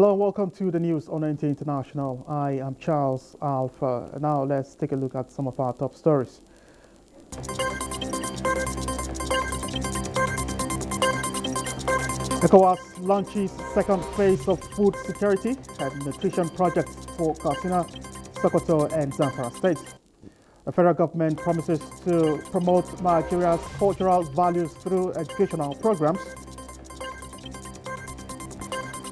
Hello, welcome to the news on NTA International. I am Charles Alpha. Now let's take a look at some of our top stories. ECOWAS launches second phase of food security and nutrition projects for Katsina, Sokoto and Zamfara states. The federal government promises to promote Nigeria's cultural values through educational programs.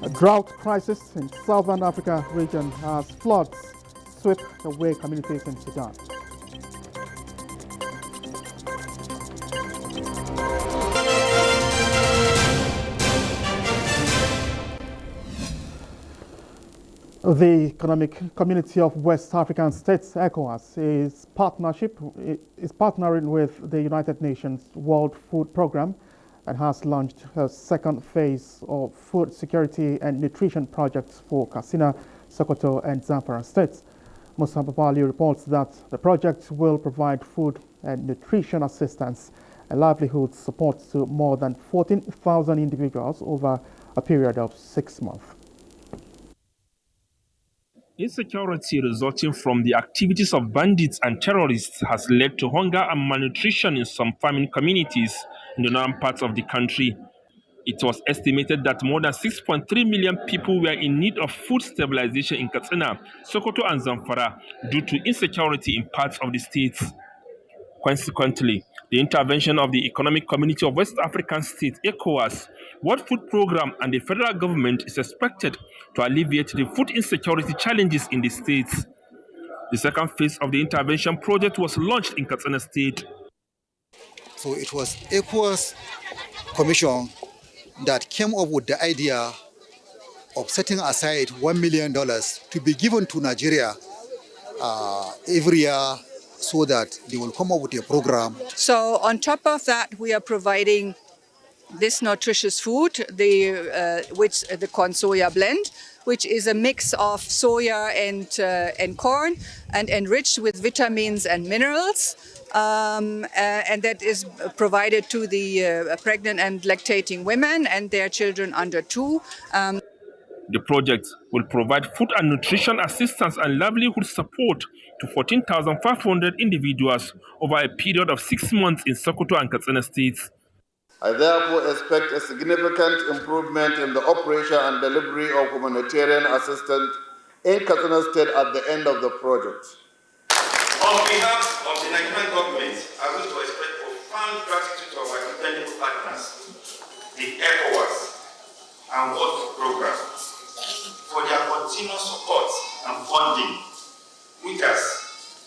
A drought crisis in Southern Africa region as floods sweep away communities in Sudan. The Economic Community of West African States, ECOWAS, is partnering with the United Nations World Food Programme and has launched a second phase of food security and nutrition projects for Katsina, Sokoto and Zamfara states. Musa Babali reports that the project will provide food and nutrition assistance and livelihood support to more than 14,000 individuals over a period of 6 months. Insecurity resulting from the activities of bandits and terrorists has led to hunger and malnutrition in some farming communities in the northern parts of the country. It was estimated that more than 6.3 million people were in need of food stabilization in Katsina, Sokoto and Zamfara due to insecurity in parts of the states. Consequently, the intervention of the Economic Community of West African States, ECOWAS, World Food Programme and the federal government is expected to alleviate the food insecurity challenges in the states. The second phase of the intervention project was launched in Katsina State. So it was ECOWAS Commission that came up with the idea of setting aside $1 million to be given to Nigeria every year so that they will come up with a program. So on top of that, we are providing this nutritious food, the corn soya blend, which is a mix of soya and corn and enriched with vitamins and minerals. And that is provided to the pregnant and lactating women and their children under 2. The project will provide food and nutrition assistance and livelihood support to 14,500 individuals over a period of 6 months in Sokoto and Katsina states. I therefore expect a significant improvement in the operation and delivery of humanitarian assistance in Katsina State at the end of the project. On behalf of the Nigerian government, I wish to express profound gratitude to our dependable partners, the ECOWAS and World Food Programme, for their continuous support and funding, which has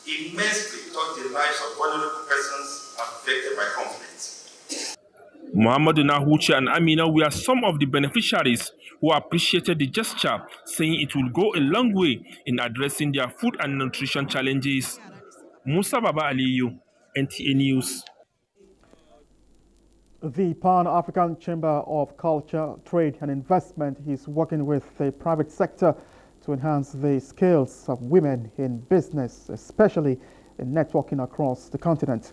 immensely touched the lives of vulnerable persons affected by conflict. Muhammadu Nahuchi and Amina were some of the beneficiaries who appreciated the gesture, saying it will go a long way in addressing their food and nutrition challenges. Musa Baba Aliyu, NTA News. The Pan-African Chamber of Culture, Trade and Investment is working with the private sector to enhance the skills of women in business, especially in networking across the continent.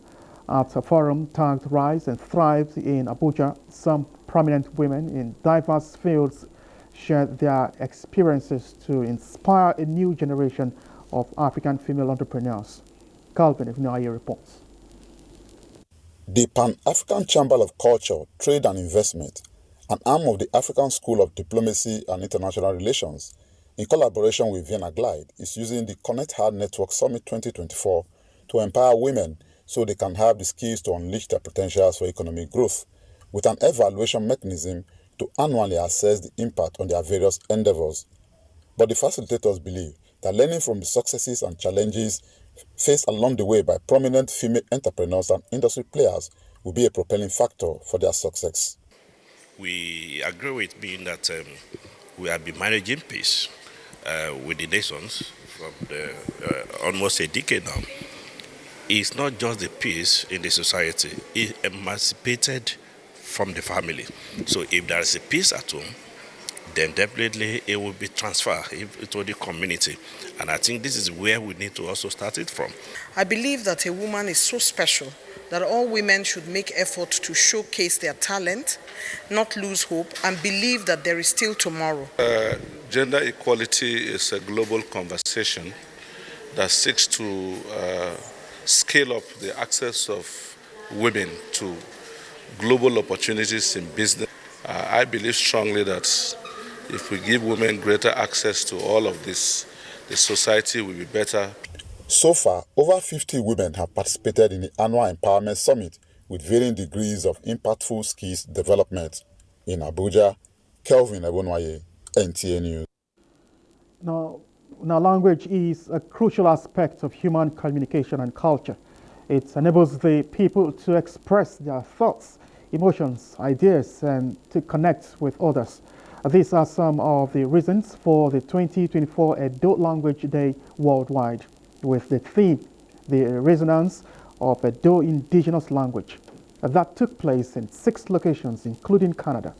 At a forum tagged Rise and Thrive in Abuja, some prominent women in diverse fields shared their experiences to inspire a new generation of African female entrepreneurs. Calvin Ifnai reports. The Pan-African Chamber of Culture, Trade and Investment, an arm of the African School of Diplomacy and International Relations, in collaboration with Vienna Glide, is using the Connect Hard Network Summit 2024 to empower women so they can have the skills to unleash their potentials for economic growth, with an evaluation mechanism to annually assess the impact on their various endeavors. But the facilitators believe that learning from the successes and challenges faced along the way by prominent female entrepreneurs and industry players will be a propelling factor for their success. We agree with being that we have been managing peace with the nations from almost a decade now. It's not just the peace in the society, it's emancipated from the family. So if there is a peace at home, then definitely it will be transferred into the community. And I think this is where we need to also start it from. I believe that a woman is so special that all women should make effort to showcase their talent, not lose hope, and believe that there is still tomorrow. Gender equality is a global conversation that seeks to scale up the access of women to global opportunities in business. I believe strongly that if we give women greater access to all of this, the society will be better. So far, over 50 women have participated in the annual Empowerment Summit with varying degrees of impactful skills development. In Abuja, Kelvin Ebonwaye, NTA News. Now, language is a crucial aspect of human communication and culture. It enables the people to express their thoughts, emotions, ideas, and to connect with others. These are some of the reasons for the 2024 Edo Language Day worldwide, with the theme, the resonance of Edo indigenous language. That took place in 6 locations, including Canada.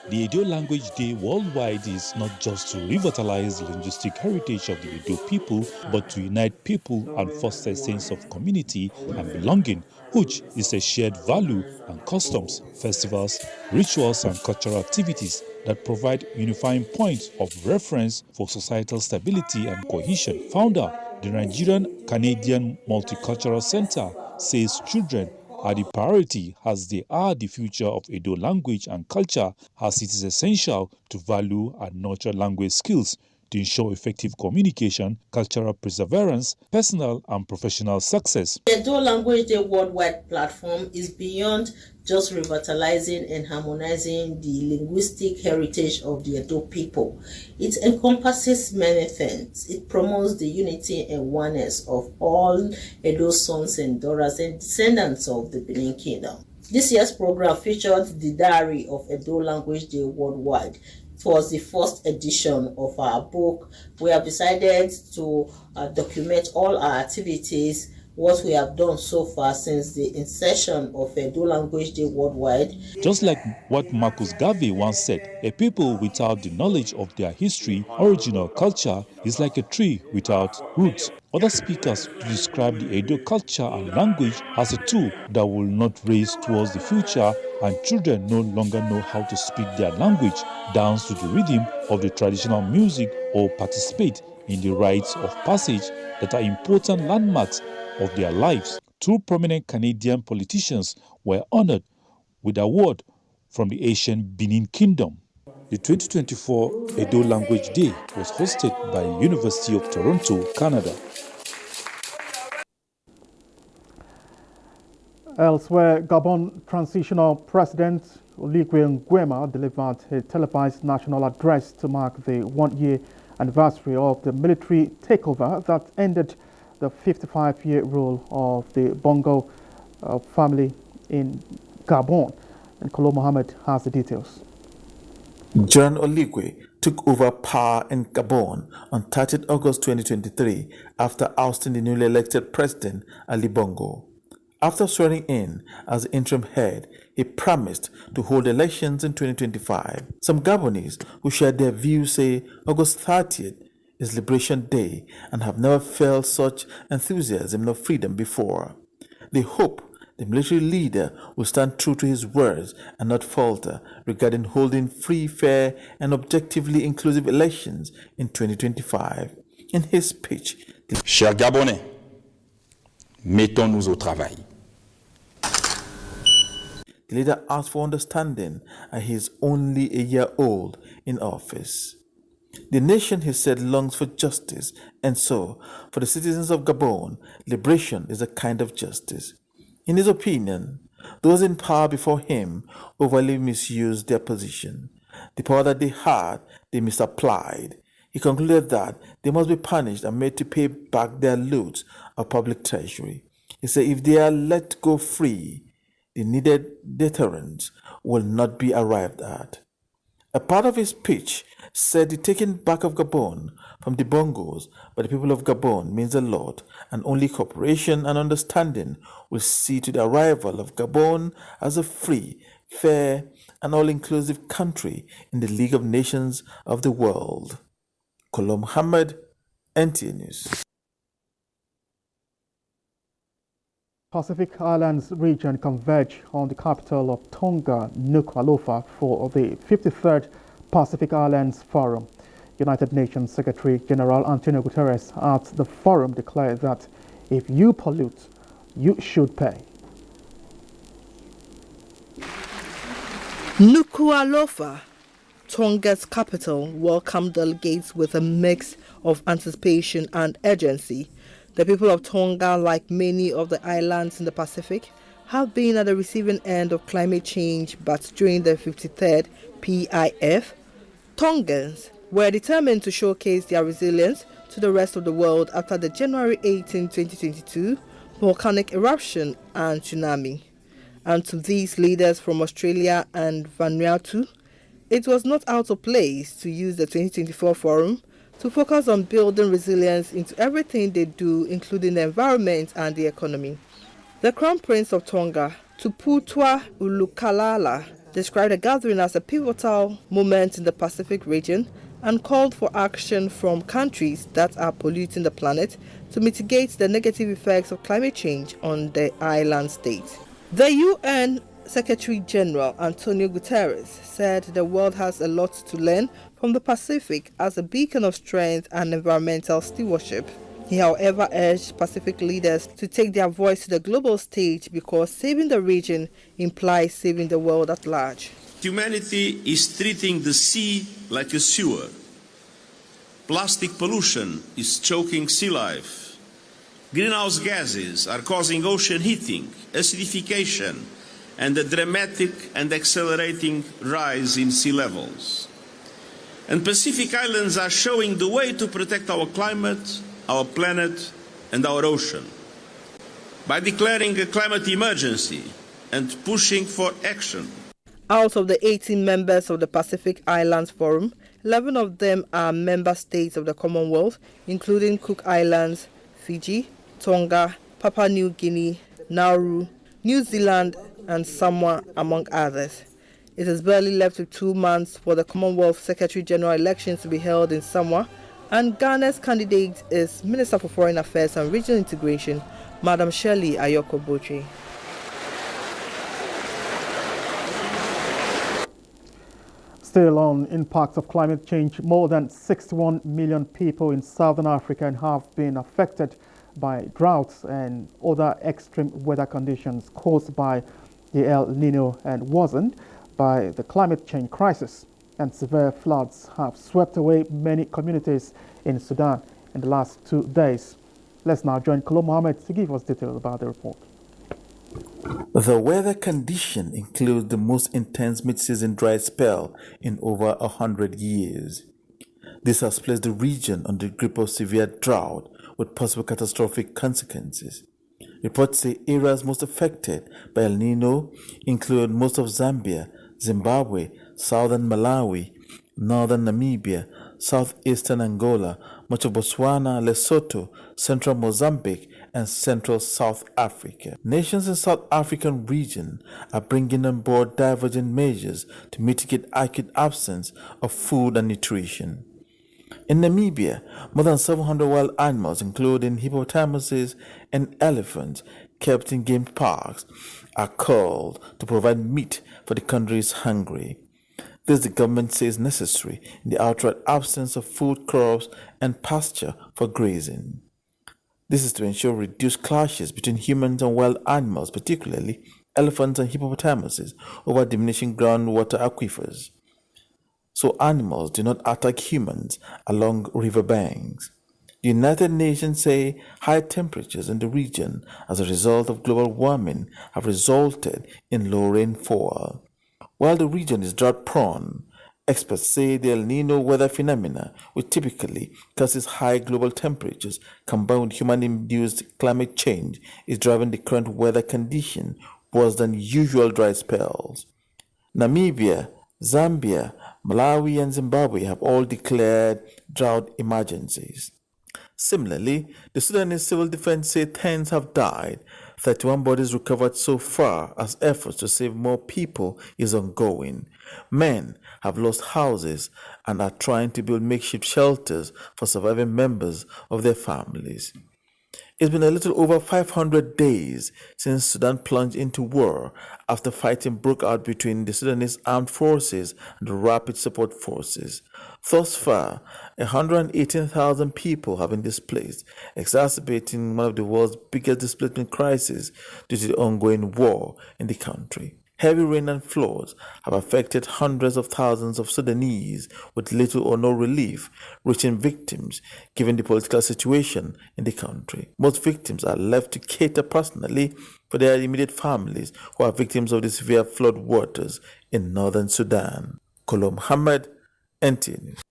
The Edo Language Day worldwide is not just to revitalize the linguistic heritage of the Edo people, but to unite people and foster a sense of community and belonging, which is a shared value and customs, festivals, rituals, and cultural activities that provide unifying points of reference for societal stability and cohesion. Founder, the Nigerian Canadian Multicultural Center, says children are the priority as they are the future of Edo language and culture, as it is essential to value and nurture language skills to ensure effective communication, cultural perseverance, personal and professional success. The Edo Language Day worldwide platform is beyond just revitalizing and harmonizing the linguistic heritage of the Edo people. It encompasses many things. It promotes the unity and oneness of all Edo sons and daughters and descendants of the Benin Kingdom. This year's program featured the Diary of Edo Language Day worldwide. It was the first edition of our book. We have decided to document all our activities, what we have done so far since the inception of Edo Language Day worldwide. Just like what Marcus Garvey once said, a people without the knowledge of their history, origin, or culture is like a tree without roots. Other speakers describe the Edo culture and language as a tool that will not race towards the future, and children no longer know how to speak their language, dance to the rhythm of the traditional music, or participate in the rites of passage that are important landmarks of their lives. 2 prominent Canadian politicians were honored with an award from the ancient Benin Kingdom. The 2024 Edo Language Day was hosted by University of Toronto, Canada. Elsewhere, Gabon Transitional President Oligui Nguema delivered a televised national address to mark the 1-year anniversary of the military takeover that ended the 55-year rule of the Bongo family in Gabon. And Kolo Mohammed has the details. John Oligui took over power in Gabon on 30 August 2023 after ousting the newly elected president Ali Bongo. After swearing in as the interim head, he promised to hold elections in 2025. Some Gabonese who shared their views say August 30th is Liberation Day and have never felt such enthusiasm of freedom before. They hope the military leader will stand true to his words and not falter regarding holding free, fair, and objectively inclusive elections in 2025. In his speech, Chers Gabonais, mettons-nous au travail. The leader asked for understanding as he is only a year old in office. The nation, he said, longs for justice, and so, for the citizens of Gabon, liberation is a kind of justice. In his opinion, those in power before him overly misused their position. The power that they had, they misapplied. He concluded that they must be punished and made to pay back their loot of public treasury. He said if they are let go free, the needed deterrent will not be arrived at. A part of his speech said the taking back of Gabon from the Bongos by the people of Gabon means a lot, and only cooperation and understanding will see to the arrival of Gabon as a free, fair, and all-inclusive country in the League of Nations of the world. Kolo Muhammad, NTA News. Pacific Islands region converge on the capital of Tonga, Nuku'alofa, for the 53rd Pacific Islands Forum. United Nations Secretary General Antonio Guterres at the forum declared that if you pollute, you should pay. Nuku'alofa, Tonga's capital, welcomed delegates with a mix of anticipation and urgency. The people of Tonga, like many of the islands in the Pacific, have been at the receiving end of climate change, but during the 53rd PIF, Tongans were determined to showcase their resilience to the rest of the world after the January 18, 2022 volcanic eruption and tsunami. And to these leaders from Australia and Vanuatu, it was not out of place to use the 2024 forum to focus on building resilience into everything they do, including the environment and the economy. The Crown Prince of Tonga, Tuputwa Ulukalala, described the gathering as a pivotal moment in the Pacific region and called for action from countries that are polluting the planet to mitigate the negative effects of climate change on the island state. The UN Secretary General Antonio Guterres said the world has a lot to learn from the Pacific as a beacon of strength and environmental stewardship. He, however, urged Pacific leaders to take their voice to the global stage because saving the region implies saving the world at large. Humanity is treating the sea like a sewer. Plastic pollution is choking sea life. Greenhouse gases are causing ocean heating, acidification, and a dramatic and accelerating rise in sea levels. And Pacific Islands are showing the way to protect our climate, our planet, and our ocean. By declaring a climate emergency and pushing for action. Out of the 18 members of the Pacific Islands Forum, 11 of them are member states of the Commonwealth, including Cook Islands, Fiji, Tonga, Papua New Guinea, Nauru, New Zealand, and Samoa, among others. It is barely left with 2 months for the Commonwealth Secretary General elections to be held in Samoa, and Ghana's candidate is Minister for Foreign Affairs and Regional Integration, Madam Shirley Ayoko Botwe. Still on impacts of climate change, more than 61 million people in Southern Africa have been affected by droughts and other extreme weather conditions caused by the El Nino and worsened by the climate change crisis. And severe floods have swept away many communities in Sudan in the last 2 days. Let's now join Kolo Muhammad to give us details about the report. The weather condition includes the most intense mid-season dry spell in over 100 years. This has placed the region under the grip of severe drought with possible catastrophic consequences. Reports say areas most affected by El Nino include most of Zambia, Zimbabwe, southern Malawi, northern Namibia, southeastern Angola, much of Botswana, Lesotho, central Mozambique, and central South Africa. Nations in South African region are bringing on board divergent measures to mitigate acute absence of food and nutrition. In Namibia, more than 700 wild animals, including hippopotamuses and elephants, kept in game parks, are called to provide meat for the country's hungry. This the government says necessary in the outright absence of food crops and pasture for grazing. This is to ensure reduced clashes between humans and wild animals, particularly elephants and hippopotamuses, over diminishing groundwater aquifers, so animals do not attack humans along riverbanks. The United Nations say high temperatures in the region as a result of global warming have resulted in low rainfall. While the region is drought-prone, experts say the El Nino weather phenomena, which typically causes high global temperatures combined with human-induced climate change, is driving the current weather condition worse than usual dry spells. Namibia Zambia, Malawi, and Zimbabwe have all declared drought emergencies. Similarly, the Sudanese Civil Defense say tens have died, 31 bodies recovered so far as efforts to save more people is ongoing. Men have lost houses and are trying to build makeshift shelters for surviving members of their families. It's been a little over 500 days since Sudan plunged into war after fighting broke out between the Sudanese armed forces and the Rapid Support Forces. Thus far, 118,000 people have been displaced, exacerbating one of the world's biggest displacement crises due to the ongoing war in the country. Heavy rain and floods have affected hundreds of thousands of Sudanese with little or no relief reaching victims given the political situation in the country. Most victims are left to cater personally for their immediate families who are victims of the severe flood waters in northern Sudan. Kolo Muhammad, NTA News.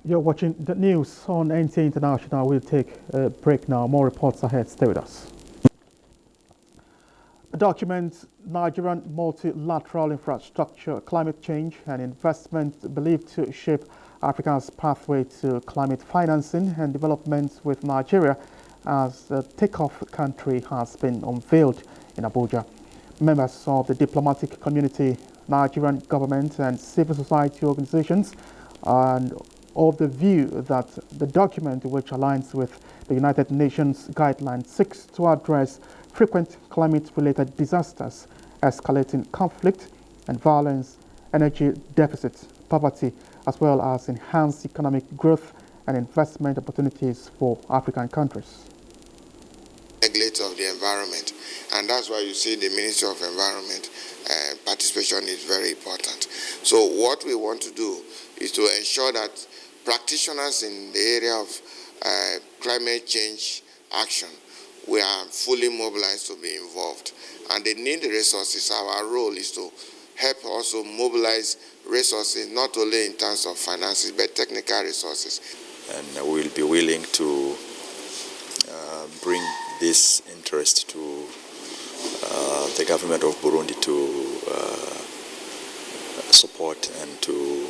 You're watching the news on NTA International. We'll take a break now. More reports ahead. Stay with us. Documents Nigerian multilateral infrastructure, climate change and investment believed to shape Africa's pathway to climate financing and development with Nigeria as the takeoff country has been unveiled in Abuja. Members of the diplomatic community, Nigerian government and civil society organizations and of the view that the document, which aligns with the United Nations guidelines, seeks to address frequent climate-related disasters, escalating conflict and violence, energy deficit, poverty, as well as enhance economic growth and investment opportunities for African countries. Neglect of the environment, and that's why you see the Ministry of Environment participation is very important. So what we want to do is to ensure that practitioners in the area of climate change action, we are fully mobilized to be involved, and they need the resources. Our role is to help also mobilize resources, not only in terms of finances, but technical resources. And we'll be willing to bring this interest to the government of Burundi to support and to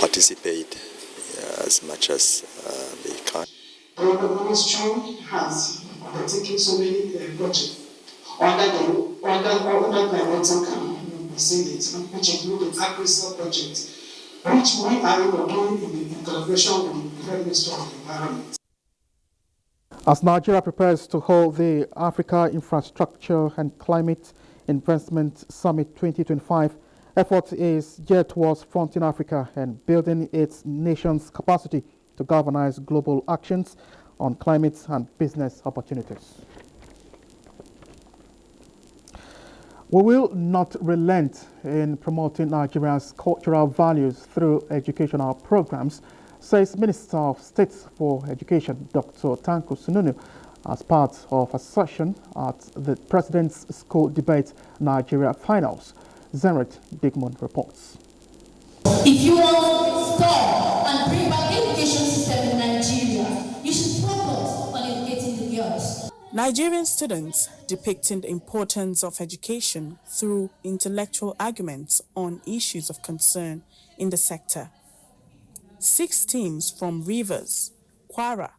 participate as much as they can. The ministry has undertaken so many projects under climate which include the Agri-Cell project, which we are doing in collaboration with the Ministry of the Environment. As Nigeria prepares to hold the Africa Infrastructure and Climate Investment Summit 2025, effort is geared towards fronting Africa and building its nation's capacity to galvanize global actions on climate and business opportunities. We will not relent in promoting Nigeria's cultural values through educational programs, says Minister of State for Education, Dr. Tanko Sununu, as part of a session at the President's School Debate Nigeria Finals. Zenret Digmon reports. If you want to restore and bring back the education system in Nigeria, you should focus on educating the girls. Nigerian students depicting the importance of education through intellectual arguments on issues of concern in the sector. 6 teams from Rivers, Kwara,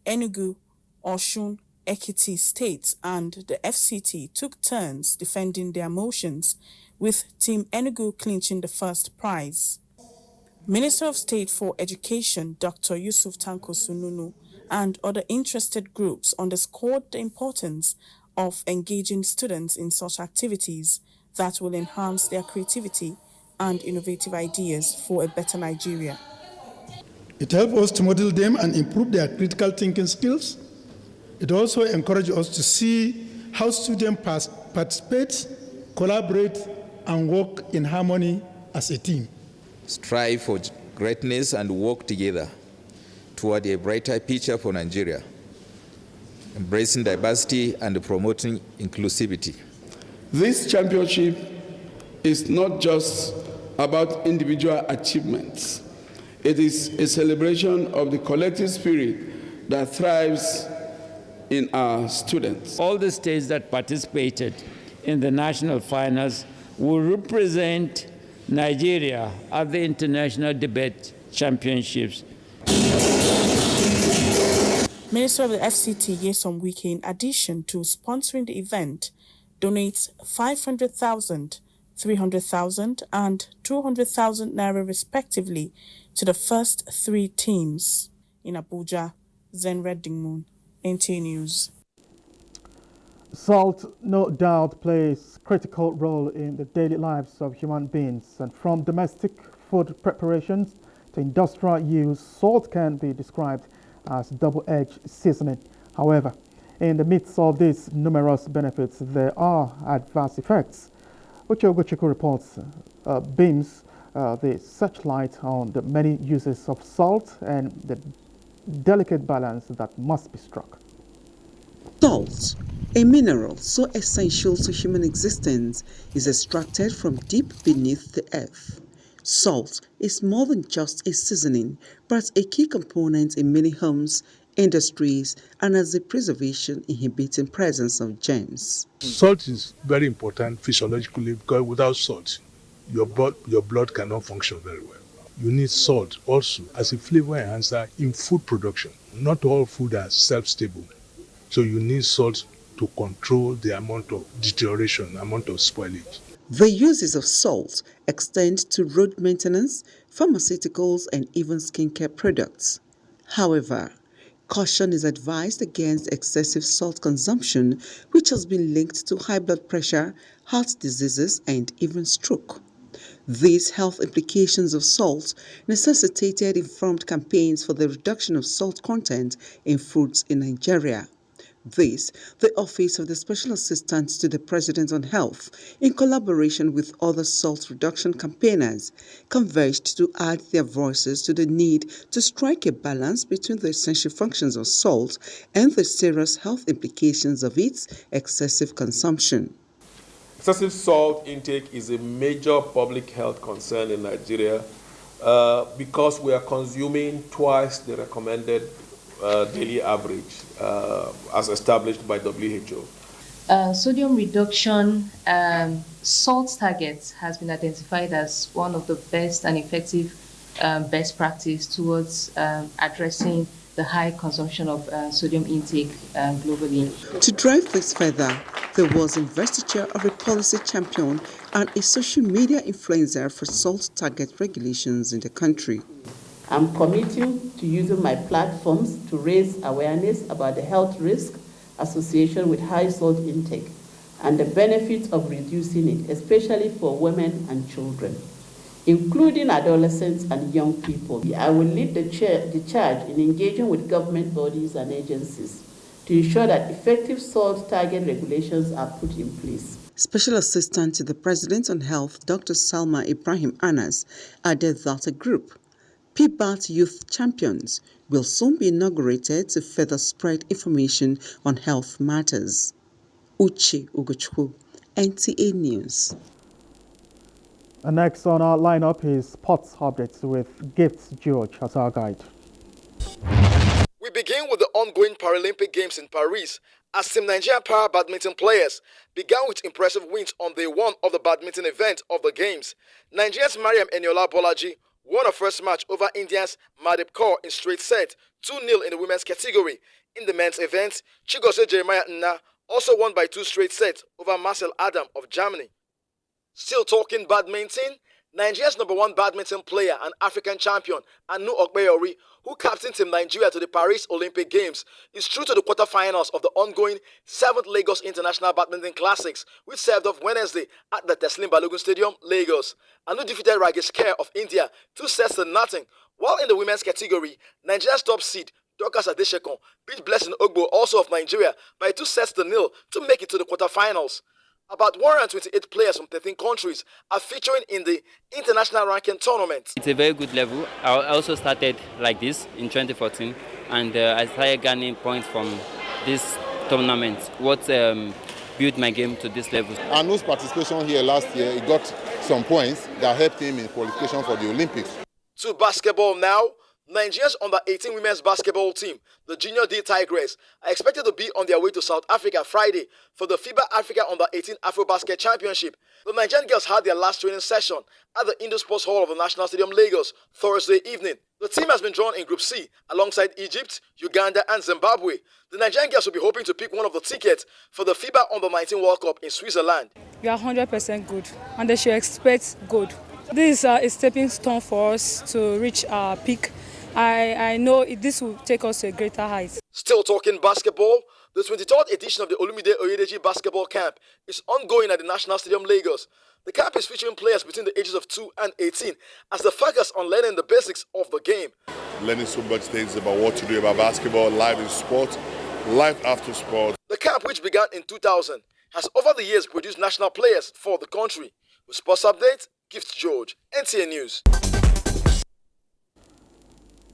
Enugu, Osun, Ekiti states and the FCT took turns defending their motions, with Team Enugu clinching the first prize. Minister of State for Education, Dr. Yusuf Tanko Sununu, and other interested groups underscored the importance of engaging students in such activities that will enhance their creativity and innovative ideas for a better Nigeria. It helps us to model them and improve their critical thinking skills. It also encourages us to see how students participate, collaborate, and work in harmony as a team. Strive for greatness and work together toward a brighter future for Nigeria, embracing diversity and promoting inclusivity. This championship is not just about individual achievements. It is a celebration of the collective spirit that thrives in our students. All the states that participated in the national finals will represent Nigeria at the International Debate Championships. Minister of the FCT, Nyesom Wike, in addition to sponsoring the event, donates 500,000, 300,000 and 200,000 naira respectively to the first 3 teams. In Abuja, Zenred Dingmoon, NTA News. Salt, no doubt, plays a critical role in the daily lives of human beings, and from domestic food preparations to industrial use, salt can be described as double-edged seasoning. However, in the midst of these numerous benefits, there are adverse effects. Uche Ogochukwu reports beams the searchlight on the many uses of salt and the delicate balance that must be struck. Salt, a mineral so essential to human existence, is extracted from deep beneath the earth. Salt is more than just a seasoning, but a key component in many homes, industries, and as a preservation inhibiting presence of germs. Salt is very important physiologically because without salt, your blood cannot function very well. You need salt also as a flavor enhancer in food production. Not all food are self-stable, so you need salt to control the amount of deterioration, amount of spoilage. The uses of salt extend to road maintenance, pharmaceuticals, and even skincare products. However, caution is advised against excessive salt consumption, which has been linked to high blood pressure, heart diseases, and even stroke. These health implications of salt necessitated informed campaigns for the reduction of salt content in foods in Nigeria. This, the Office of the Special Assistant to the President on Health, in collaboration with other salt reduction campaigners, converged to add their voices to the need to strike a balance between the essential functions of salt and the serious health implications of its excessive consumption. Excessive salt intake is a major public health concern in Nigeria because we are consuming twice the recommended daily average as established by WHO. Sodium reduction salt targets has been identified as one of the best and effective best practice towards addressing the high consumption of sodium intake globally. To drive this further, there was investiture of a policy champion and a social media influencer for salt target regulations in the country. I'm committing to using my platforms to raise awareness about the health risk associated with high salt intake and the benefits of reducing it, especially for women and children, including adolescents and young people. I will lead the charge in engaging with government bodies and agencies to ensure that effective salt target regulations are put in place. Special Assistant to the President on Health, Dr. Salma Ibrahim Anas, added that a group, PBAT Youth Champions, will soon be inaugurated to further spread information on health matters. Uche Ogochukwu, NTA News. And next on our lineup is sports updates with Gifts George as our guide. We begin with the ongoing Paralympic Games in Paris, as Team Nigerian para badminton players began with impressive wins on day one of the badminton event of the Games. Nigeria's Mariam Eniola Bolaji won her first match over India's Madhep Kaur in straight set, 2-0 in the women's category. In the men's event, Chigose Jeremiah Nna also won by 2 straight sets over Marcel Adam of Germany. Still talking badminton, Nigeria's #1 badminton player and African champion, Anu Okpeyori, who captained Team Nigeria to the Paris Olympic Games, is through to the quarterfinals of the ongoing 7th Lagos International Badminton Classics, which served off Wednesday at the Teslim Balogun Stadium, Lagos. Anu defeated Rajesh Kher of India 2 sets to nothing, while in the women's category, Nigeria's top seed, Dorcas Adeshekon, beat Blessing Ogbo, also of Nigeria, by 2 sets to 0 to make it to the quarterfinals. About 128 players from 13 countries are featuring in the international ranking tournament. It's a very good level. I also started like this in 2014, and I started gaining points from this tournament. What built my game to this level. Anu's participation here last year, he got some points that helped him in qualification for the Olympics. To basketball now, Nigeria's under-18 women's basketball team, the Junior D Tigress, are expected to be on their way to South Africa Friday for the FIBA Africa Under-18 Afro-Basket Championship. The Nigerian girls had their last training session at the Indoor Sports Hall of the National Stadium, Lagos, Thursday evening. The team has been drawn in Group C alongside Egypt, Uganda and Zimbabwe. The Nigerian girls will be hoping to pick one of the tickets for the FIBA Under-19 World Cup in Switzerland. We are 100% good and they should expect good. This is a stepping stone for us to reach our peak. I know this will take us to a greater height. Still talking basketball, the 23rd edition of the Olumide Oyedeji Basketball Camp is ongoing at the National Stadium, Lagos. The camp is featuring players between the ages of 2 and 18 as they focus on learning the basics of the game. Learning so much things about what to do about basketball, life in sport, life after sport. The camp, which began in 2000, has over the years produced national players for the country. With Sports Update, Gift George, NTA News.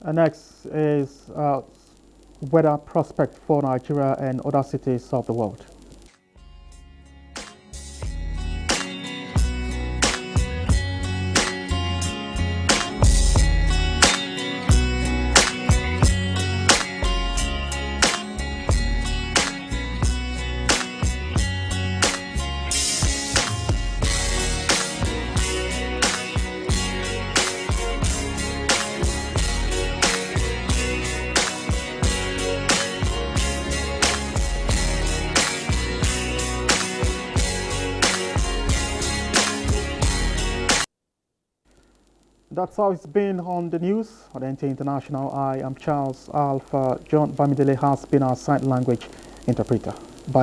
And next is weather prospect for Nigeria and other cities of the world. That's how it's been on the news on NTA International. I am Charles Alpha. John Bamidele has been our sign language interpreter.